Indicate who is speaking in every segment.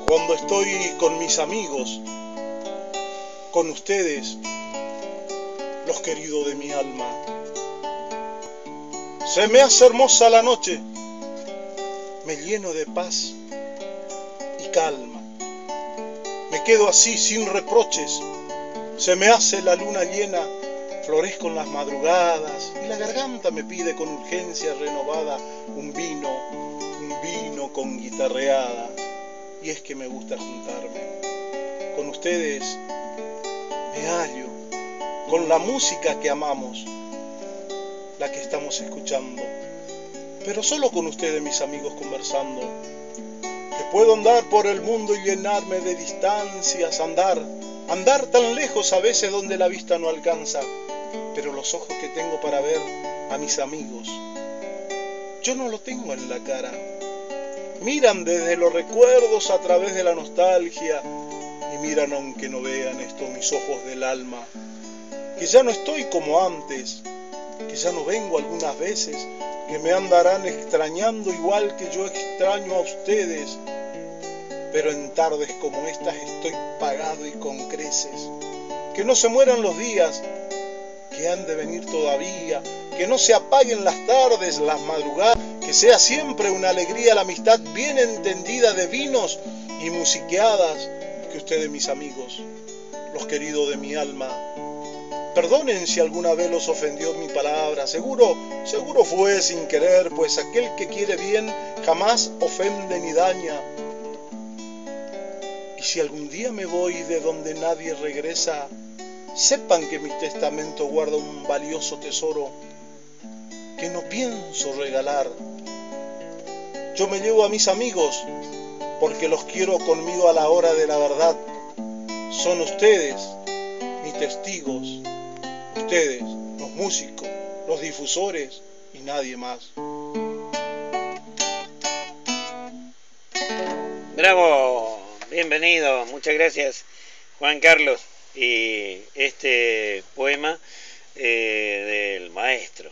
Speaker 1: Cuando estoy con mis amigos, con ustedes, los queridos de mi alma. Se me hace hermosa la noche, me lleno de paz y calma. Me quedo así sin reproches, se me hace la luna llena, florezco en las madrugadas y la garganta me pide con urgencia renovada un vino con guitarreadas. Y es que me gusta juntarme con ustedes, me hallo con la música que amamos, la que estamos escuchando, pero solo con ustedes, mis amigos, conversando. Que puedo andar por el mundo y llenarme de distancias, andar tan lejos a veces donde la vista no alcanza, pero los ojos que tengo para ver a mis amigos, yo no lo tengo en la cara. Miran desde los recuerdos a través de la nostalgia y miran aunque no vean esto mis ojos del alma. Que ya no estoy como antes, que ya no vengo algunas veces, que me andarán extrañando igual que yo extraño a ustedes. Pero en tardes como estas estoy pagado y con creces. Que no se mueran los días, que han de venir todavía, que no se apaguen las tardes, las madrugadas, que sea siempre una alegría la amistad bien entendida de vinos y musiqueadas. Que ustedes, mis amigos, los queridos de mi alma, perdonen si alguna vez los ofendió mi palabra, seguro fue sin querer, pues aquel que quiere bien jamás ofende ni daña. Y si algún día me voy de donde nadie regresa, sepan que mi testamento guarda un valioso tesoro que no pienso regalar. Yo me llevo a mis amigos porque los quiero conmigo a la hora de la verdad. Son ustedes mis testigos, ustedes, los músicos, los difusores y nadie más.
Speaker 2: Bravo, bienvenido, muchas gracias Juan Carlos. Y este poema del maestro.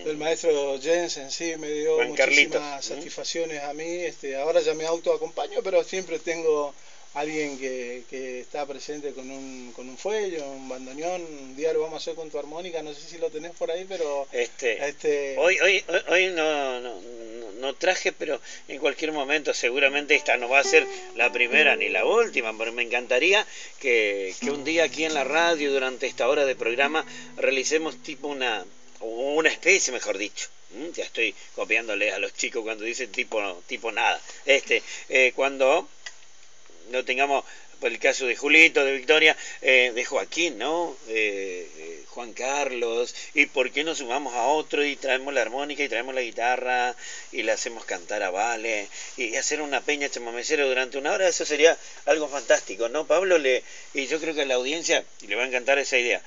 Speaker 1: Del maestro Jensen, sí, me dio
Speaker 2: Juan
Speaker 1: muchísimas
Speaker 2: Carlitos.
Speaker 1: satisfacciones a mí. Ahora ya me autoacompaño, pero siempre tengo alguien que está presente con un fuelle, un bandoneón. Un día lo vamos a hacer con tu armónica, no sé si lo tenés por ahí, pero
Speaker 2: hoy no traje, pero en cualquier momento seguramente esta no va a ser la primera ni la última, pero me encantaría que un día aquí en la radio, durante esta hora de programa, realicemos tipo una especie, mejor dicho. Ya estoy copiándole a los chicos cuando dicen tipo nada. Cuando no tengamos, por el caso de Julito, de Victoria, de Joaquín, ¿no? Juan Carlos, y por qué no sumamos a otro y traemos la armónica y traemos la guitarra y le hacemos cantar a Vale y hacer una peña chamamecera durante una hora. Eso sería algo fantástico, ¿no, Pablo? Y yo creo que a la audiencia le va a encantar esa idea.